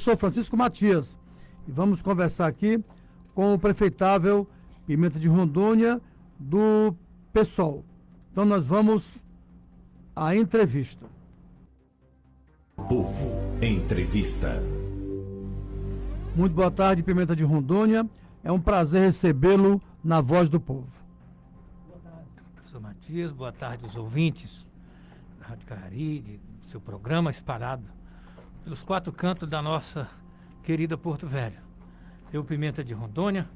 sou Francisco Matias e vamos conversar aqui com o prefeitável Pimenta de Rondônia do PSOL. Então nós vamos à entrevista. Povo Entrevista. Muito boa tarde, Pimenta de Rondônia. É um prazer recebê-lo na Voz do Povo. Boa tarde, professor Matias. Boa tarde aos ouvintes da Rádio Cariri, do seu programa espalhado pelos quatro cantos da nossa querida Porto Velho. Eu, Pimenta de Rondônia,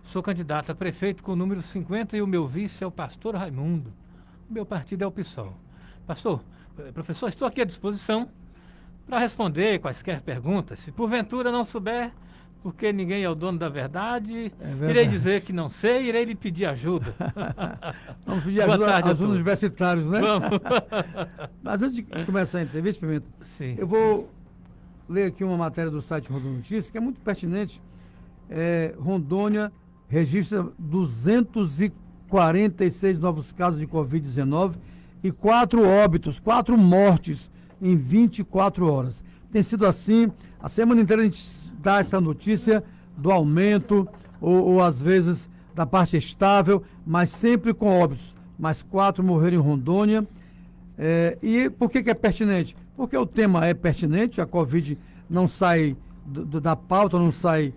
sou candidato a prefeito com o número 50 e o meu vice é o pastor Raimundo. O meu partido é o PSOL. Professor, estou aqui à disposição para responder quaisquer perguntas. Se porventura não souber, porque ninguém é o dono da verdade, irei dizer que não sei, irei lhe pedir ajuda. Vamos pedir ajuda aos todos. universitários, né? Vamos. Mas antes de começar a entrevista, Pimenta, Sim. eu vou ler aqui uma matéria do site Rondônia Notícias, que é muito pertinente. Rondônia registra 246 novos casos de Covid-19 e 4 óbitos, 4 mortes em 24 horas. Tem sido assim, a semana inteira a gente dá essa notícia do aumento, ou às vezes da parte estável, mas sempre com óbitos. Mais 4 morreram em Rondônia. E por que é pertinente? Porque o tema é pertinente, a Covid não sai da pauta, não sai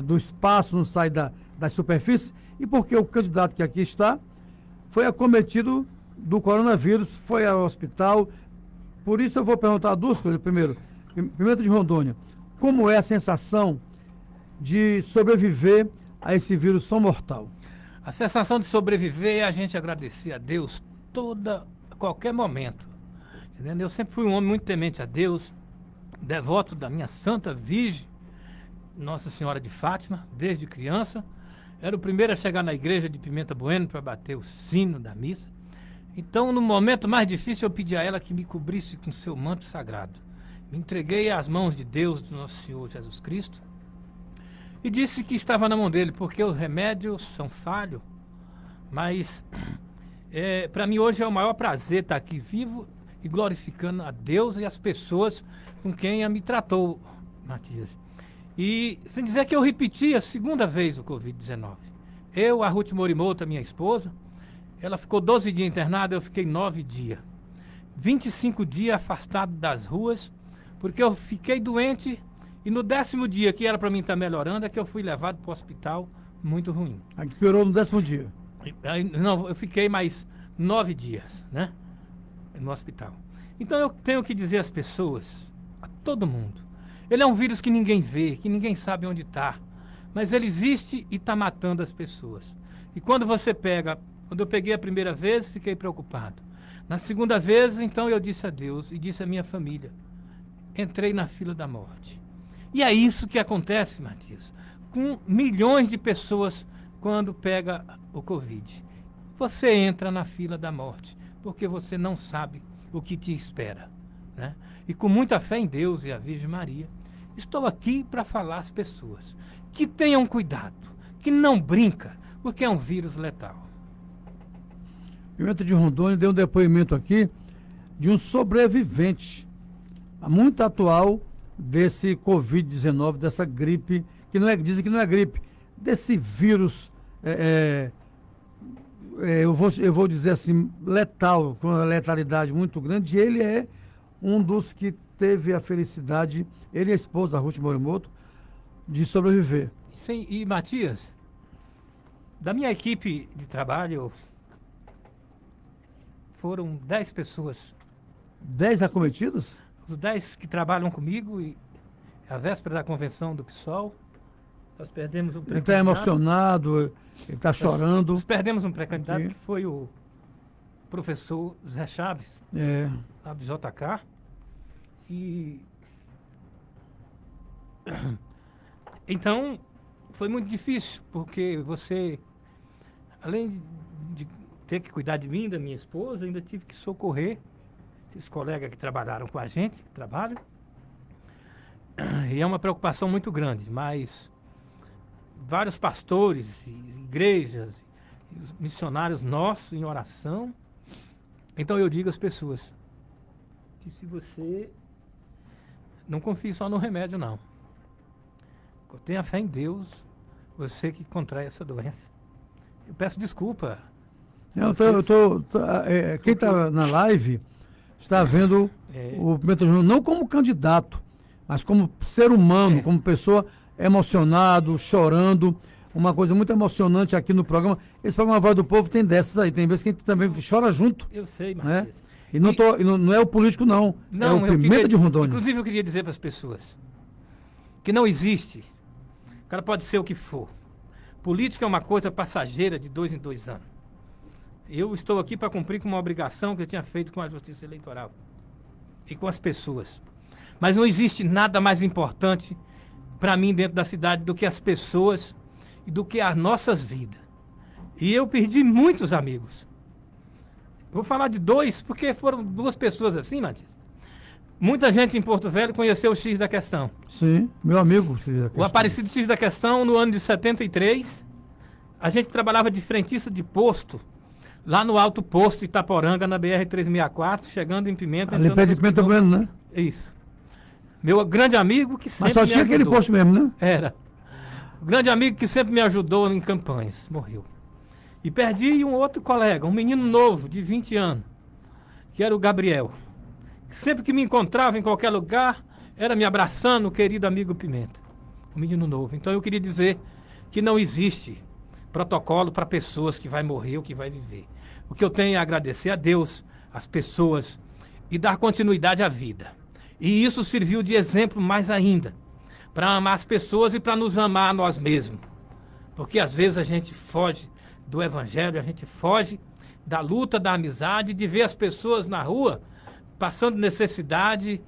do espaço, não sai da superfície, e porque o candidato que aqui está foi acometido do coronavírus, foi ao hospital. Por isso eu vou perguntar duas coisas. Primeiro, Pimenta de Rondônia, como é a sensação de sobreviver a esse vírus tão mortal? A sensação de sobreviver é a gente agradecer a Deus a qualquer momento. Entendeu? Eu sempre fui um homem muito temente a Deus, devoto da minha Santa Virgem, Nossa Senhora de Fátima, desde criança. Era o primeiro a chegar na igreja de Pimenta Bueno para bater o sino da missa. Então, no momento mais difícil, eu pedi a ela que me cobrisse com seu manto sagrado. Me entreguei às mãos de Deus, do nosso Senhor Jesus Cristo, e disse que estava na mão dele, porque os remédios são falhos, mas para mim hoje é o maior prazer estar aqui vivo e glorificando a Deus e as pessoas com quem me tratou, Matias. E sem dizer que eu repeti a segunda vez o Covid-19. Eu, a Ruth Morimoto, minha esposa, ela ficou 12 dias internada, eu fiquei 9 dias. 25 dias afastado das ruas, porque eu fiquei doente e no 10º dia, que era para mim estar melhorando, é que eu fui levado para o hospital muito ruim. Aí piorou no 10º dia? Não, eu fiquei mais 9 dias, né? No hospital. Então eu tenho que dizer às pessoas, a todo mundo, ele é um vírus que ninguém vê, que ninguém sabe onde está, mas ele existe e está matando as pessoas. E quando eu peguei a primeira vez, fiquei preocupado. Na segunda vez, então eu disse a Deus e disse à minha família, entrei na fila da morte. E é isso que acontece, Matias, com milhões de pessoas quando pega o Covid. Você entra na fila da morte, porque você não sabe o que te espera, né? E com muita fé em Deus e a Virgem Maria, estou aqui para falar às pessoas que tenham cuidado, que não brinca, porque é um vírus letal. Pimenta de Rondônia deu um depoimento aqui de um sobrevivente muito atual desse Covid-19, dessa gripe, dizem que não é gripe, desse vírus, eu vou dizer assim, letal, com uma letalidade muito grande. E ele é um dos que teve a felicidade, ele e a esposa, a Ruth Morimoto, de sobreviver. Sim, e Matias, da minha equipe de trabalho, foram 10 pessoas. 10 acometidos? Os 10 que trabalham comigo, e a véspera da convenção do PSOL, nós perdemos um pré-candidato. Ele está emocionado, ele está chorando. Nós perdemos um pré-candidato que foi o professor Zé Chaves, lá do JK. E então foi muito difícil, porque você, além de ter que cuidar de mim, da minha esposa, ainda tive que socorrer esses colegas que trabalharam com a gente, que trabalham. E é uma preocupação muito grande, mas vários pastores, igrejas, e os missionários nossos em oração. Então eu digo às pessoas que se você não confie só no remédio, não. Tenha fé em Deus, você que contrai essa doença. Eu peço desculpa. Quem está na live está vendo o Pimenta Júnior não como candidato, mas como ser humano, como pessoa emocionado, chorando. Uma coisa muito emocionante aqui no programa. Esse programa Voz do Povo tem dessas aí. Tem vezes que a gente também chora junto. Eu sei, né? Matias. E não é o político, não. É o Pimenta de Rondônia. Inclusive, eu queria dizer para as pessoas que não existe. O cara pode ser o que for. Política é uma coisa passageira de 2 em 2 anos. Eu estou aqui para cumprir com uma obrigação que eu tinha feito com a Justiça Eleitoral e com as pessoas. Mas não existe nada mais importante para mim dentro da cidade do que as pessoas e do que as nossas vidas. E eu perdi muitos amigos. Vou falar de 2, porque foram 2 pessoas assim, Matias. Muita gente em Porto Velho conheceu o X da Questão. Sim, meu amigo X da Questão. O Aparecido X da Questão, no ano de 73, a gente trabalhava de frentista de posto, lá no Alto Posto Itaporanga, na BR-364, chegando em Pimenta. Ali perto de Pimenta Bueno, né? Isso. Meu grande amigo que sempre Mas só tinha aquele posto mesmo, né? Era. O grande amigo que sempre me ajudou em campanhas, morreu. E perdi um outro colega, um menino novo, de 20 anos, que era o Gabriel. Sempre que me encontrava em qualquer lugar, era me abraçando, o querido amigo Pimenta. Um menino novo. Então eu queria dizer que não existe protocolo para pessoas que vai morrer ou que vai viver. O que eu tenho é agradecer a Deus, as pessoas e dar continuidade à vida. E isso serviu de exemplo mais ainda, para amar as pessoas e para nos amar a nós mesmos. Porque às vezes a gente foge do evangelho, a gente foge da luta, da amizade, de ver as pessoas na rua passando necessidade.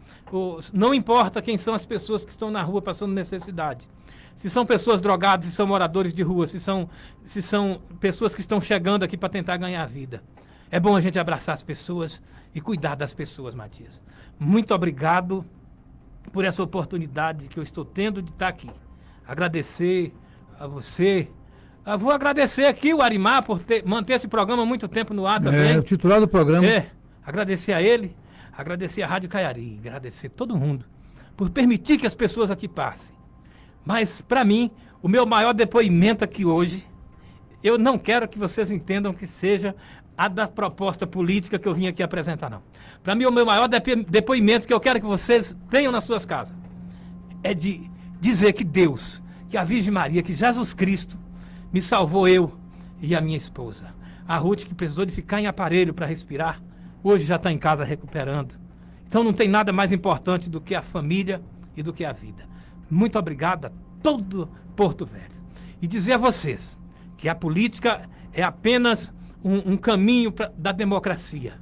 Não importa quem são as pessoas que estão na rua passando necessidade. Se são pessoas drogadas, se são moradores de rua, se são pessoas que estão chegando aqui para tentar ganhar vida. É bom a gente abraçar as pessoas e cuidar das pessoas, Matias. Muito obrigado por essa oportunidade que eu estou tendo de estar aqui. Agradecer a você. Eu vou agradecer aqui o Arimar por manter esse programa muito tempo no ar também. O titular do programa. Agradecer a ele, agradecer a Rádio Caiari, agradecer todo mundo por permitir que as pessoas aqui passem. Mas, para mim, o meu maior depoimento aqui hoje, eu não quero que vocês entendam que seja a da proposta política que eu vim aqui apresentar, não. Para mim, o meu maior depoimento que eu quero que vocês tenham nas suas casas é de dizer que Deus, que a Virgem Maria, que Jesus Cristo me salvou eu e a minha esposa. A Ruth, que precisou de ficar em aparelho para respirar, hoje já está em casa recuperando. Então não tem nada mais importante do que a família e do que a vida. Muito obrigado a todo Porto Velho. E dizer a vocês que a política é apenas um caminho da democracia.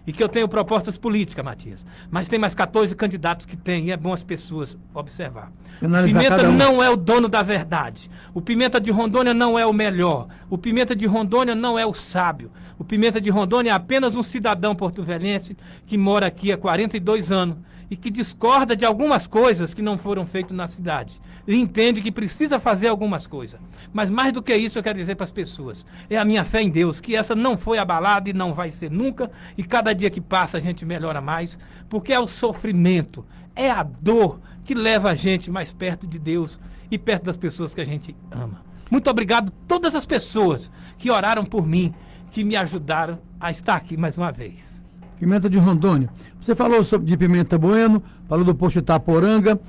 E que eu tenho propostas políticas, Matias. Mas tem mais 14 candidatos que têm, e é bom as pessoas observar. Pimenta não é o dono da verdade. O Pimenta de Rondônia não é o melhor. O Pimenta de Rondônia não é o sábio. O Pimenta de Rondônia é apenas um cidadão porto-velhense que mora aqui há 42 anos e que discorda de algumas coisas que não foram feitas na cidade. E entende que precisa fazer algumas coisas. Mas mais do que isso eu quero dizer para as pessoas. É a minha fé em Deus, que essa não foi abalada e não vai ser nunca. E cada dia que passa a gente melhora mais. Porque é o sofrimento, é a dor que leva a gente mais perto de Deus e perto das pessoas que a gente ama. Muito obrigado a todas as pessoas que oraram por mim, que me ajudaram a estar aqui mais uma vez. Pimenta de Rondônia. Você falou de Pimenta Bueno, falou do posto Itaporanga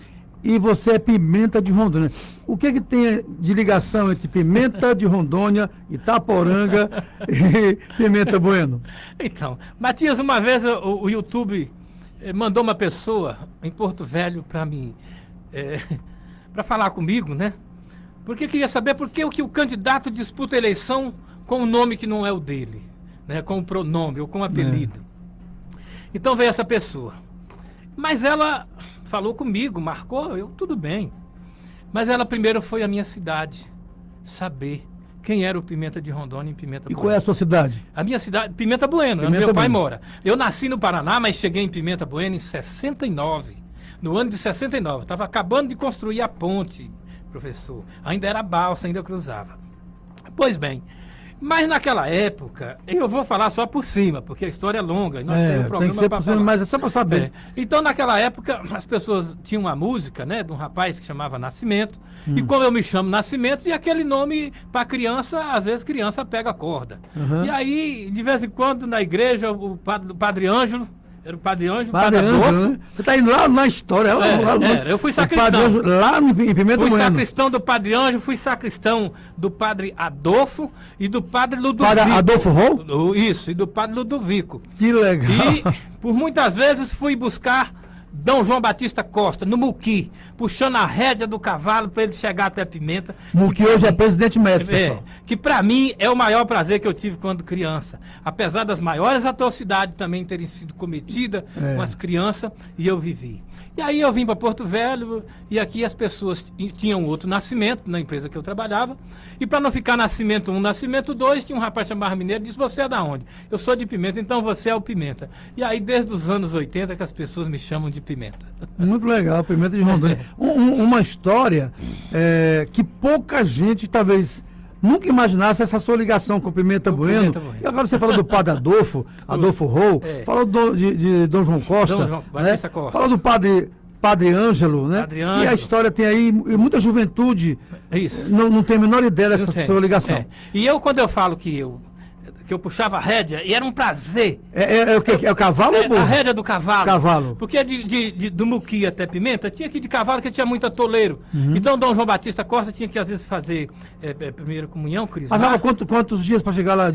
e você é Pimenta de Rondônia. O que tem de ligação entre Pimenta de Rondônia, Itaporanga e Pimenta Bueno? Então, Matias, uma vez o YouTube mandou uma pessoa em Porto Velho para mim, para falar comigo, né? Porque queria saber por que o candidato disputa a eleição com um nome que não é o dele, né? Com o pronome ou com o apelido. Então veio essa pessoa. Mas ela falou comigo, marcou, tudo bem. Mas ela primeiro foi à minha cidade saber quem era o Pimenta de Rondônia em Pimenta Bueno. E qual é a sua cidade? A minha cidade, Pimenta Bueno, onde meu pai mora. Eu nasci no Paraná, mas cheguei em Pimenta Bueno em 69. No ano de 69. Estava acabando de construir a ponte, professor. Ainda era balsa, ainda cruzava. Pois bem, Mas naquela época, eu vou falar só por cima, porque a história é longa. E nós temos um Tem que programa ser pra possível, falar. mas é só para saber. É. Então, naquela época, as pessoas tinham uma música, né, de um rapaz que chamava Nascimento. E como eu me chamo Nascimento, e aquele nome para criança, às vezes criança pega a corda. E aí, de vez em quando, na igreja, o padre Ângelo, era o Padre Ângelo, Padre Ângelo, né? Você está indo lá na história. eu fui O Padre sacristão. Ângelo, lá em Pimenta Fui Bueno. sacristão do Padre Ângelo, fui sacristão do Padre Adolfo e do Padre Ludovico. Padre Adolfo Rou? Isso, e do Padre Ludovico. Que legal. E por muitas vezes fui buscar Dom João Batista Costa, no Muqui, puxando a rédea do cavalo para ele chegar até Pimenta. Que hoje é presidente Médici, pessoal. Que para mim é o maior prazer que eu tive quando criança. Apesar das maiores atrocidades também terem sido cometidas com as crianças, e eu vivi. E aí eu vim para Porto Velho, e aqui as pessoas tinham outro Nascimento na empresa que eu trabalhava. E para não ficar Nascimento 1, Nascimento 2, tinha um rapaz chamado Mineiro e disse: você é da onde? Eu sou de Pimenta, então você é o Pimenta. E aí desde os anos 80 que as pessoas me chamam de Pimenta. Muito legal, Pimenta de Rondônia. Uma história que pouca gente talvez nunca imaginasse essa sua ligação com Pimenta Bueno. E agora você falou do Padre Adolfo Rou, falou de Dom João Costa, Dom João Batista Costa. Falou do Padre Ângelo, né? Padre Ângelo. E a história tem aí muita juventude. Isso. Não tem a menor ideia dessa Não tem. sua ligação. E eu, quando eu falo que eu puxava a rédea, e era um prazer. O quê? É o cavalo ou burro? A rédea do cavalo. Cavalo. Porque do Muqui até Pimenta, tinha que ir de cavalo, que tinha muito atoleiro. Então, Dom João Batista Costa tinha que, às vezes, fazer primeira comunhão, crisma. Passava quantos dias para chegar lá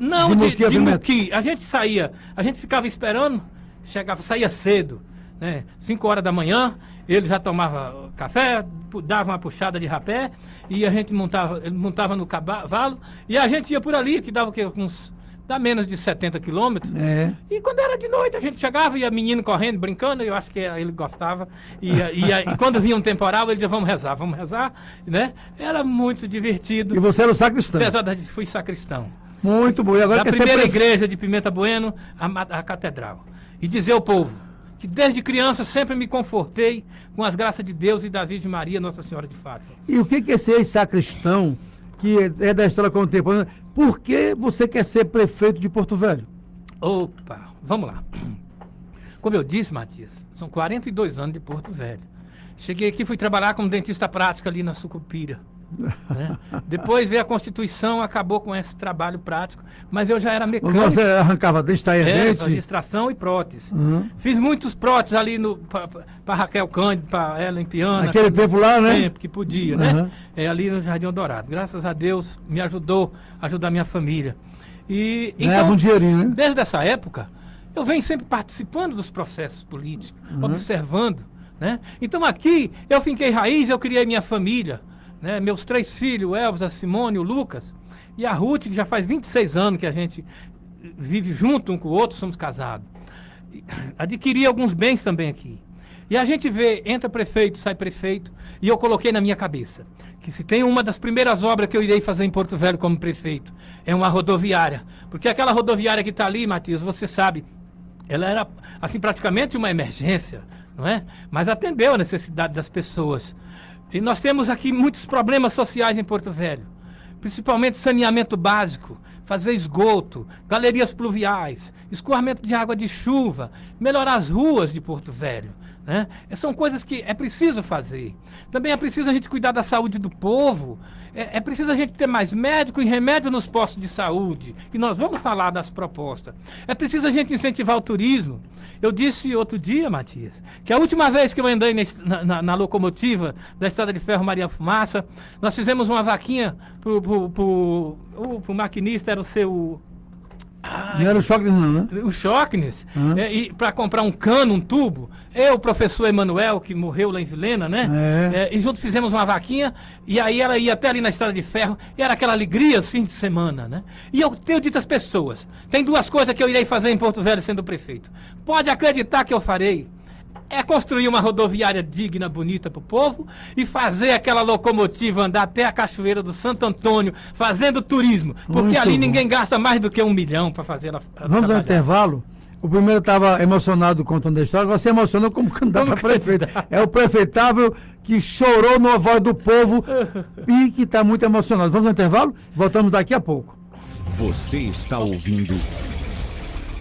Não, de Muqui a Pimenta? Muqui. A gente saía, a gente ficava esperando, saía cedo, né? 5 horas da manhã, ele já tomava café, dava uma puxada de rapé, e a gente ele montava no cavalo, e a gente ia por ali, que dava o quê? Dá menos de 70 quilômetros. E quando era de noite, a gente chegava, ia menino correndo, brincando, eu acho que ele gostava. E quando vinha um temporal, ele dizia: vamos rezar, né? Era muito divertido. E você era o sacristão. Apesar de fui sacristão. Muito bom. E agora Da primeira igreja de Pimenta Bueno, a catedral. E dizer ao povo que desde criança sempre me confortei com as graças de Deus e da Virgem Maria, Nossa Senhora de Fátima. E o que é ser sacristão, que é da história contemporânea? Por que você quer ser prefeito de Porto Velho? Opa, vamos lá. Como eu disse, Matias, são 42 anos de Porto Velho. Cheguei aqui, fui trabalhar como dentista prático ali na Sucupira. Né? Depois veio a Constituição, acabou com esse trabalho prático, mas eu já era mecânico. Você arrancava dente, taia dente? Fazia extração e prótese. Fiz muitos próteses ali para Raquel Cândido, para Ellen Piana. Naquele tempo lá, né? Tempo que podia, né? Ali no Jardim Dourado. Graças a Deus, me ajudou a ajudar minha família. E ganhava um dinheirinho, né? Desde essa época, eu venho sempre participando dos processos políticos, observando, né? Então aqui, eu finquei raiz, eu criei minha família, né? Meus 3 filhos, o Elvis, a Simone, o Lucas e a Ruth, que já faz 26 anos que a gente vive junto um com o outro, somos casados. Adquiri alguns bens também aqui. E a gente vê, entra prefeito, sai prefeito, e eu coloquei na minha cabeça que se tem uma das primeiras obras que eu irei fazer em Porto Velho como prefeito, é uma rodoviária. Porque aquela rodoviária que está ali, Matias, você sabe, ela era, assim, praticamente uma emergência, não é? Mas atendeu a necessidade das pessoas. E nós temos aqui muitos problemas sociais em Porto Velho, principalmente saneamento básico, fazer esgoto, galerias pluviais, escoamento de água de chuva, melhorar as ruas de Porto Velho, né? São coisas que é preciso fazer. Também é preciso a gente cuidar da saúde do povo, é preciso a gente ter mais médico e remédio nos postos de saúde, que nós vamos falar das propostas. É preciso a gente incentivar o turismo. Eu disse outro dia, Matias, que a última vez que eu andei na locomotiva da Estrada de Ferro Maria Fumaça, nós fizemos uma vaquinha pro maquinista, era o seu... Não era o Schocknes, não, né? O Schocknes, e para comprar um cano, um tubo. Eu, o professor Emanuel, que morreu lá em Vilena, né? E juntos fizemos uma vaquinha, e aí ela ia até ali na Estrada de Ferro, e era aquela alegria, fim de semana, né? E eu tenho dito às pessoas, tem 2 coisas que eu irei fazer em Porto Velho sendo prefeito. Pode acreditar que eu farei. É construir uma rodoviária digna, bonita para o povo e fazer aquela locomotiva andar até a Cachoeira do Santo Antônio, fazendo turismo. Porque Muito ali bom. Ninguém gasta mais do que 1 milhão para fazer ela. Vamos ao intervalo. O primeiro estava emocionado contando a história, agora você emocionou como candidato a prefeito. É o prefeitável que chorou na voz do povo e que está muito emocionado. Vamos ao intervalo? Voltamos daqui a pouco. Você está ouvindo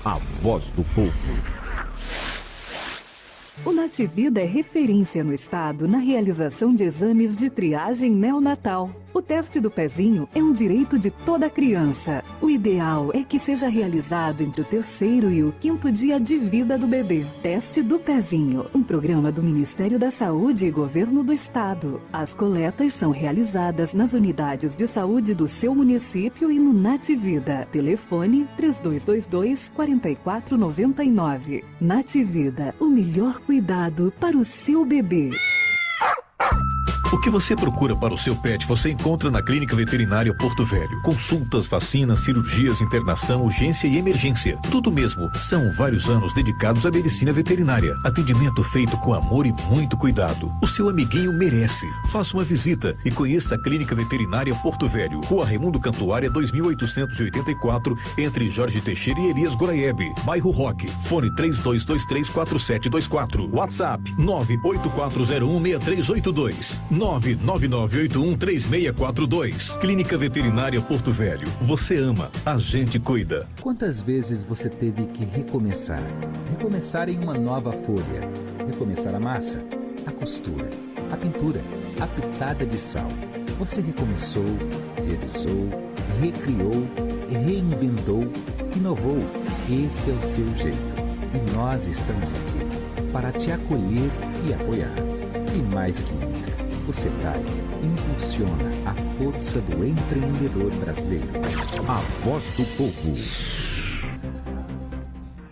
a voz do povo. O Nativida é referência no estado na realização de exames de triagem neonatal. O teste do pezinho é um direito de toda criança. O ideal é que seja realizado entre o 3º e o 5º dia de vida do bebê. Teste do pezinho, um programa do Ministério da Saúde e Governo do Estado. As coletas são realizadas nas unidades de saúde do seu município e no Nativida. Telefone 3222-4499. Nativida, o melhor cuidado para o seu bebê. O que você procura para o seu pet, você encontra na Clínica Veterinária Porto Velho. Consultas, vacinas, cirurgias, internação, urgência e emergência. Tudo mesmo. São vários anos dedicados à medicina veterinária. Atendimento feito com amor e muito cuidado. O seu amiguinho merece. Faça uma visita e conheça a Clínica Veterinária Porto Velho. Rua Raimundo Cantuária, 2884, entre Jorge Teixeira e Elias Goraeb. Bairro Roque. Fone 32234724. WhatsApp 984016382. 999813642. Clínica Veterinária Porto Velho. Você ama, a gente cuida. Quantas vezes você teve que recomeçar? Recomeçar em uma nova folha. Recomeçar a massa, a costura, a pintura, a pitada de sal. Você recomeçou, revisou, recriou, reinventou, inovou. Esse é o seu jeito. E nós estamos aqui para te acolher e apoiar. E mais que nunca, o Sebrae impulsiona a força do empreendedor brasileiro. A voz do povo.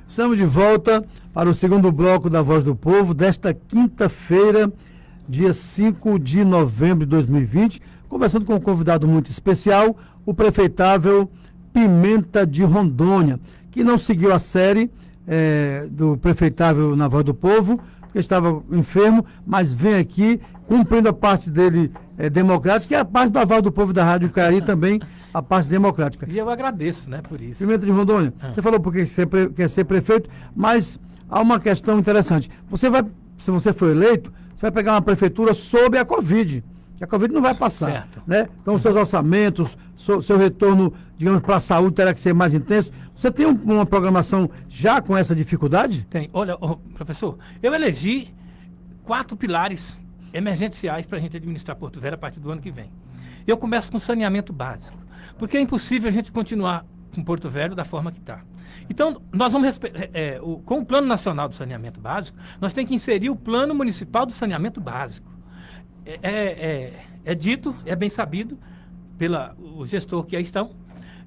Estamos de volta para o segundo bloco da Voz do Povo desta quinta-feira, dia 5 de novembro de 2020, conversando com um convidado muito especial, o prefeitável Pimenta de Rondônia, que não seguiu a série do prefeitável na Voz do Povo, porque estava enfermo, mas vem aqui cumprindo a parte dele democrática, e a parte da Voz do Povo da Rádio Cari também, a parte democrática. E eu agradeço, né, por isso. Pimenta de Rondônia, você falou porque quer ser prefeito, mas há uma questão interessante. Se você for eleito, você vai pegar uma prefeitura sob a Covid, que a Covid não vai passar. Certo. Né? Então, seus orçamentos, seu retorno, digamos, para a saúde terá que ser mais intenso. Você tem uma programação já com essa dificuldade? Tem. Olha, professor, eu elegi 4 pilares emergenciais para a gente administrar Porto Velho a partir do ano que vem. Eu começo com saneamento básico, porque é impossível a gente continuar com Porto Velho da forma que está. Então, nós vamos com o Plano Nacional do Saneamento Básico, nós temos que inserir o Plano Municipal do Saneamento Básico. É dito, é bem sabido pelo gestor que aí estão,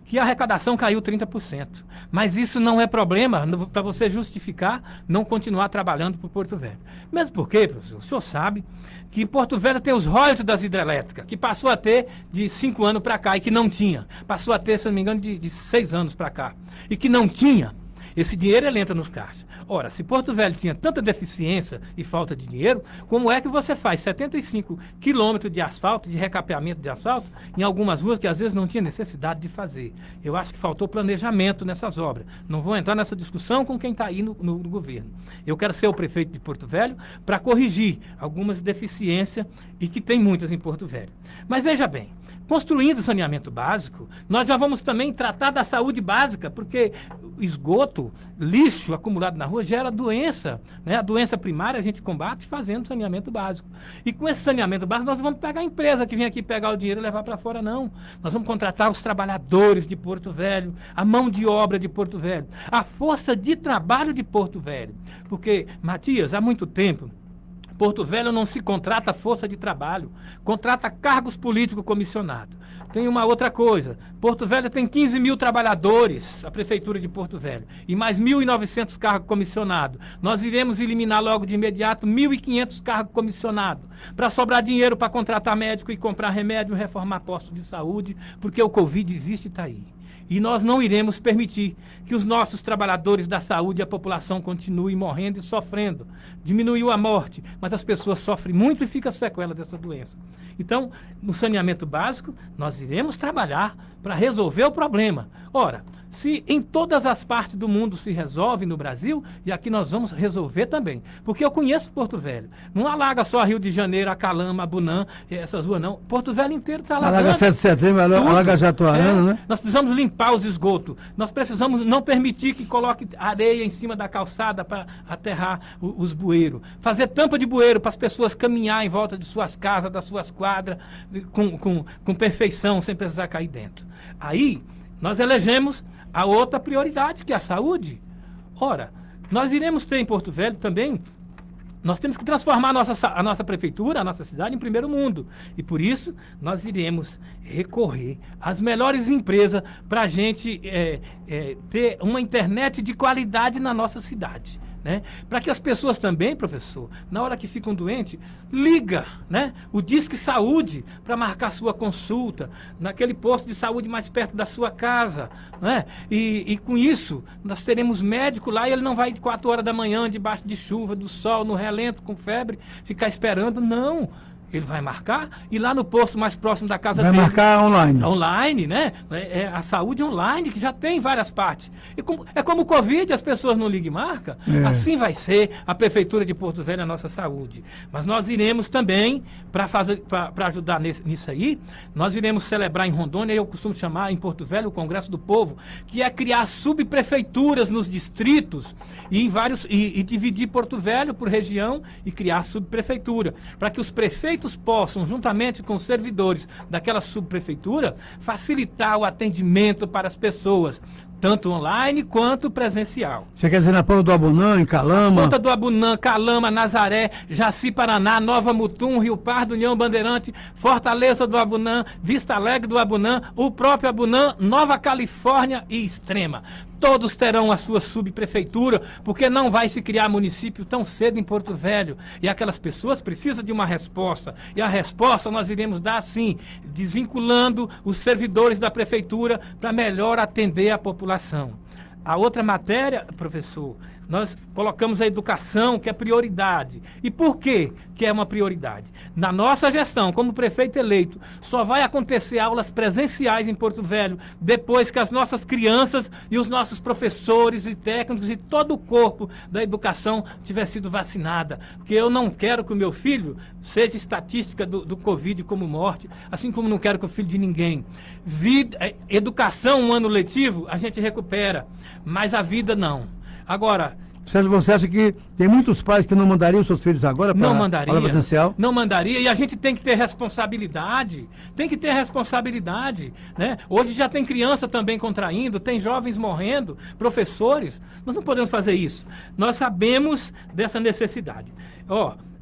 que a arrecadação caiu 30%. Mas isso não é problema para você justificar não continuar trabalhando para o Porto Velho. Mesmo porque, professor, o senhor sabe que Porto Velho tem os royalties das hidrelétricas, que passou a ter de 5 anos para cá e que não tinha. Passou a ter, se não me engano, de 6 anos para cá. E que não tinha. Esse dinheiro ele entra nos caixas. Ora, se Porto Velho tinha tanta deficiência e falta de dinheiro, como é que você faz 75 quilômetros de asfalto, de recapeamento de asfalto, em algumas ruas que às vezes não tinha necessidade de fazer? Eu acho que faltou planejamento nessas obras. Não vou entrar nessa discussão com quem está aí no governo. Eu quero ser o prefeito de Porto Velho para corrigir algumas deficiências e que tem muitas em Porto Velho. Mas veja bem, construindo saneamento básico, nós já vamos também tratar da saúde básica, porque esgoto, lixo acumulado na rua gera doença, né? A doença primária a gente combate fazendo saneamento básico. E com esse saneamento básico nós não vamos pegar a empresa que vem aqui pegar o dinheiro e levar para fora, não. Nós vamos contratar os trabalhadores de Porto Velho, a mão de obra de Porto Velho, a força de trabalho de Porto Velho. Porque, Matias, há muito tempo, Porto Velho não se contrata força de trabalho, contrata cargos políticos comissionados. Tem uma outra coisa, Porto Velho tem 15 mil trabalhadores, a Prefeitura de Porto Velho, e mais 1.900 cargos comissionados. Nós iremos eliminar logo de imediato 1.500 cargos comissionados, para sobrar dinheiro para contratar médico e comprar remédio, reformar postos de saúde, porque o Covid existe e está aí. E nós não iremos permitir que os nossos trabalhadores da saúde e a população continuem morrendo e sofrendo. Diminuiu a morte, mas as pessoas sofrem muito e ficam sequela dessa doença. Então, no saneamento básico, nós iremos trabalhar para resolver o problema. Ora, se em todas as partes do mundo se resolve no Brasil, e aqui nós vamos resolver também. Porque eu conheço Porto Velho. Não alaga só Rio de Janeiro, Acalama, Abunã, essas ruas não. Porto Velho inteiro está alagando. Alaga 7 de setembro, alaga Jatuarana, né? Nós precisamos limpar os esgotos. Nós precisamos não permitir que coloque areia em cima da calçada para aterrar os bueiros. Fazer tampa de bueiro para as pessoas caminhar em volta de suas casas, das suas quadras, com perfeição, sem precisar cair dentro. Aí, nós elegemos a outra prioridade, que é a saúde. Ora, nós iremos ter em Porto Velho também, nós temos que transformar a nossa prefeitura, a nossa cidade em primeiro mundo. E por isso, nós iremos recorrer às melhores empresas para a gente ter uma internet de qualidade na nossa cidade. Né? Para que as pessoas também, professor, na hora que ficam doentes, liga, né? O Disque Saúde para marcar sua consulta naquele posto de saúde mais perto da sua casa, né? E com isso nós teremos médico lá e ele não vai de 4 horas da manhã debaixo de chuva, do sol, no relento, com febre, ficar esperando, não. Ele vai marcar e lá no posto mais próximo da casa dele... Vai marcar online. Online, né? É a saúde online, que já tem em várias partes. E como o Covid, as pessoas não ligam e marcam, assim vai ser a Prefeitura de Porto Velho, a nossa saúde. Mas nós iremos também, para ajudar nisso aí, nós iremos celebrar em Rondônia, eu costumo chamar em Porto Velho o Congresso do Povo, que é criar subprefeituras nos distritos e dividir Porto Velho por região e criar subprefeitura, para que os prefeitos possam, juntamente com os servidores daquela subprefeitura, facilitar o atendimento para as pessoas, tanto online quanto presencial. Você quer dizer na Ponta do Abunã, em Calama? Ponta do Abunã, Calama, Nazaré, Jaci, Paraná, Nova Mutum, Rio Pardo, União Bandeirante, Fortaleza do Abunã, Vista Alegre do Abunã, o próprio Abunã, Nova Califórnia e Extrema. Todos terão a sua subprefeitura, porque não vai se criar município tão cedo em Porto Velho. E aquelas pessoas precisam de uma resposta. E a resposta nós iremos dar sim, desvinculando os servidores da prefeitura para melhor atender a população. A outra matéria, professor, nós colocamos a educação, que é prioridade. E por quê que é uma prioridade? Na nossa gestão, como prefeito eleito, só vai acontecer aulas presenciais em Porto Velho depois que as nossas crianças e os nossos professores e técnicos e todo o corpo da educação tiver sido vacinada. Porque eu não quero que o meu filho seja estatística do Covid como morte, assim como não quero que o filho de ninguém. Educação, um ano letivo, a gente recupera, mas a vida não. Agora, Sérgio, você acha que tem muitos pais que não mandariam seus filhos agora para a aula presencial? Não mandaria, e a gente tem que ter responsabilidade, né? Hoje já tem criança também contraindo, tem jovens morrendo, professores, nós não podemos fazer isso. Nós sabemos dessa necessidade.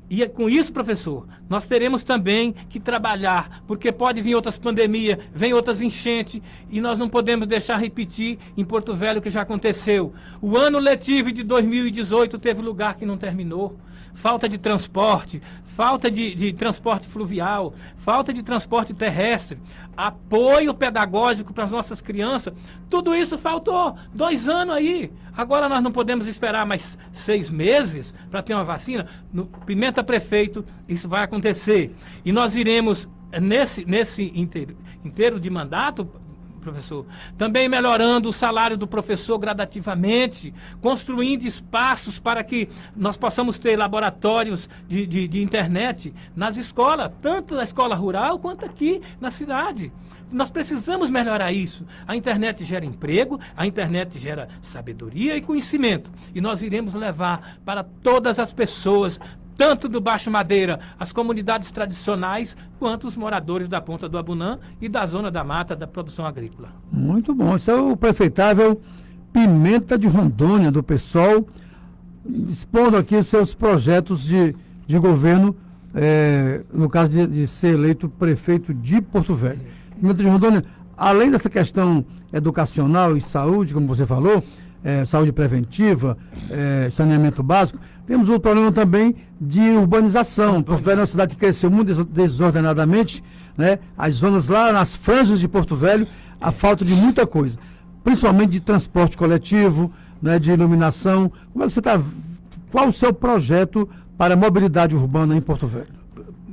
E com isso, professor, nós teremos também que trabalhar, porque pode vir outras pandemias, vem outras enchentes, e nós não podemos deixar repetir em Porto Velho o que já aconteceu. O ano letivo de 2018 teve lugar que não terminou. Falta de transporte, falta de transporte fluvial, falta de transporte terrestre, apoio pedagógico para as nossas crianças. Tudo isso faltou 2 anos aí. Agora nós não podemos esperar mais 6 meses para ter uma vacina. No Pimenta Prefeito, isso vai acontecer. E nós iremos, nesse inteiro de mandato, professor, também melhorando o salário do professor gradativamente, construindo espaços para que nós possamos ter laboratórios de internet nas escolas, tanto na escola rural quanto aqui na cidade. Nós precisamos melhorar isso. A internet gera emprego, a internet gera sabedoria e conhecimento. E nós iremos levar para todas as pessoas, tanto do Baixo Madeira, as comunidades tradicionais, quanto os moradores da Ponta do Abunã e da Zona da Mata da produção agrícola. Muito bom. Esse é o prefeitável Pimenta de Rondônia, do PSOL, expondo aqui seus projetos de governo, no caso de ser eleito prefeito de Porto Velho. Pimenta de Rondônia, além dessa questão educacional e saúde, como você falou, saúde preventiva, saneamento básico, temos um problema também de urbanização. Porto Velho é uma cidade que cresceu muito desordenadamente, né? As zonas lá nas franjas de Porto Velho, a falta de muita coisa, principalmente de transporte coletivo, né? De iluminação. Como é que você está? Qual o seu projeto para a mobilidade urbana em Porto Velho?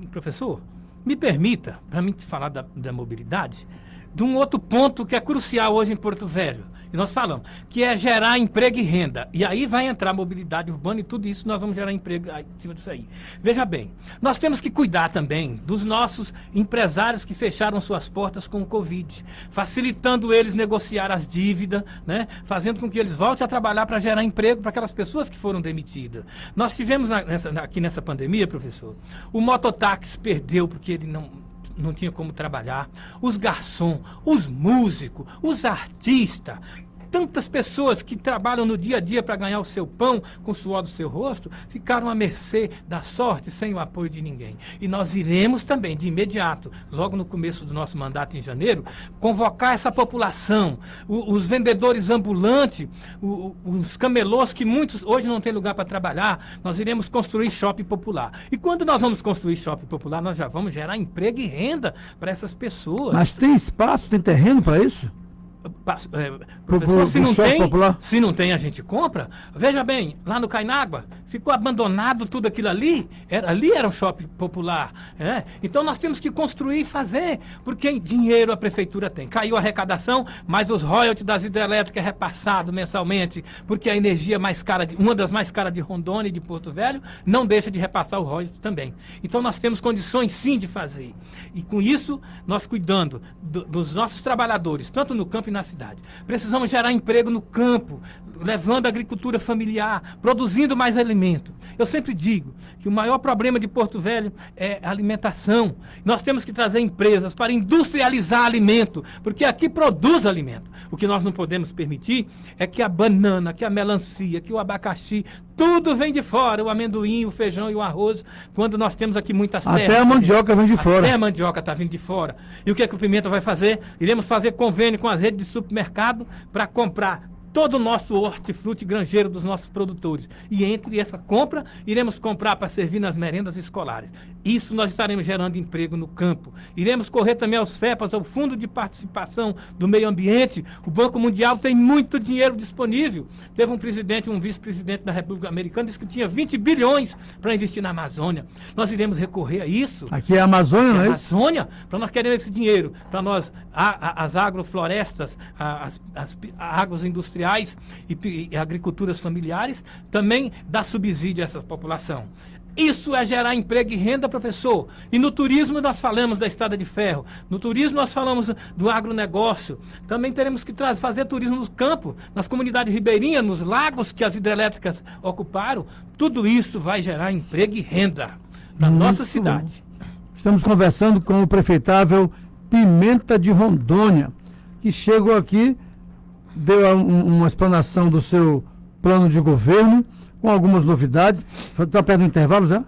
Professor, me permita, para mim falar da mobilidade, de um outro ponto que é crucial hoje em Porto Velho. e nós falamos, que é gerar emprego e renda. E aí vai entrar mobilidade urbana e tudo isso nós vamos gerar emprego em cima disso aí. Veja bem, nós temos que cuidar também dos nossos empresários que fecharam suas portas com o Covid, facilitando eles negociar as dívidas, né? Fazendo com que eles voltem a trabalhar para gerar emprego para aquelas pessoas que foram demitidas. Nós tivemos aqui nessa pandemia, professor, o mototáxi perdeu porque ele não tinha como trabalhar, os garçons, os músicos, os artistas, tantas pessoas que trabalham no dia a dia para ganhar o seu pão com o suor do seu rosto, ficaram à mercê da sorte, sem o apoio de ninguém. E nós iremos também, de imediato, logo no começo do nosso mandato em janeiro, convocar essa população, os vendedores ambulantes, os camelôs que muitos hoje não têm lugar para trabalhar, nós iremos construir shopping popular. E quando nós vamos construir shopping popular, nós já vamos gerar emprego e renda para essas pessoas. Mas tem espaço, tem terreno para isso? Professor, se não tem, a gente compra. Veja bem, lá no Cainágua ficou abandonado tudo aquilo ali. Ali era um shopping popular. Então nós temos que construir e fazer, porque dinheiro a prefeitura tem. Caiu a arrecadação, mas os royalties das hidrelétricas é repassado mensalmente, porque a energia mais cara, uma das mais caras de Rondônia e de Porto Velho, não deixa de repassar o royalties também. Então nós temos condições sim de fazer. E com isso, nós cuidando dos nossos trabalhadores, tanto no campo e na cidade. Precisamos gerar emprego no campo, levando a agricultura familiar, produzindo mais alimento. Eu sempre digo que o maior problema de Porto Velho é a alimentação. Nós temos que trazer empresas para industrializar alimento, porque aqui produz alimento. O que nós não podemos permitir é que a banana, que a melancia, que o abacaxi, tudo vem de fora, o amendoim, o feijão e o arroz, quando nós temos aqui muitas terras. Até a mandioca vem de fora. Até a mandioca está vindo de fora. E o que o Pimenta vai fazer? Iremos fazer convênio com as redes de supermercado para comprar todo o nosso hortifruti granjeiro dos nossos produtores. E entre essa compra, iremos comprar para servir nas merendas escolares. Isso nós estaremos gerando emprego no campo. Iremos correr também aos FEPAS, ao Fundo de Participação do Meio Ambiente. O Banco Mundial tem muito dinheiro disponível. Teve um presidente, um vice-presidente da República Americana, disse que tinha 20 bilhões para investir na Amazônia. Nós iremos recorrer a isso. Aqui é a Amazônia, não é isso? Amazônia, para nós queremos esse dinheiro, para nós, as agroflorestas, as agroindustriais e agriculturas familiares, também dá subsídio a essa população. Isso é gerar emprego e renda, professor. E no turismo nós falamos da Estrada de Ferro. No turismo nós falamos do agronegócio. Também teremos que fazer turismo no campo, nas comunidades ribeirinhas, nos lagos que as hidrelétricas ocuparam. Tudo isso vai gerar emprego e renda para nossa cidade. Bom. Estamos conversando com o prefeitável Pimenta de Rondônia, que chegou aqui, deu uma explanação do seu plano de governo, com algumas novidades. Está perto do intervalo já?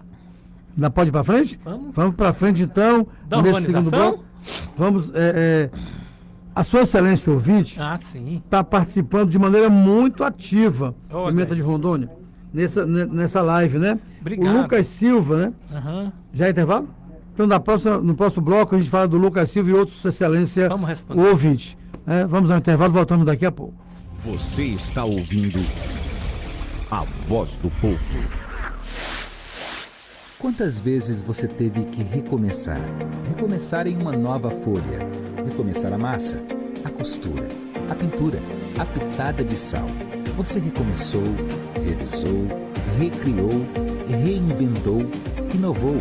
Ainda pode ir para frente? Vamos para frente então, nesse segundo bloco. Vamos, a sua excelência ouvinte está participando de maneira muito ativa, Pimenta de Rondônia, nessa live, né? Obrigado. O Lucas Silva, né? Uhum. Já é intervalo? Então no próximo bloco a gente fala do Lucas Silva e outros, sua excelência, o ouvinte. Vamos ao intervalo, voltamos daqui a pouco. Você está ouvindo a voz do povo. Quantas vezes você teve que recomeçar? Recomeçar em uma nova folha. Recomeçar a massa, a costura, a pintura, a pitada de sal. Você recomeçou, revisou, recriou, reinventou, inovou.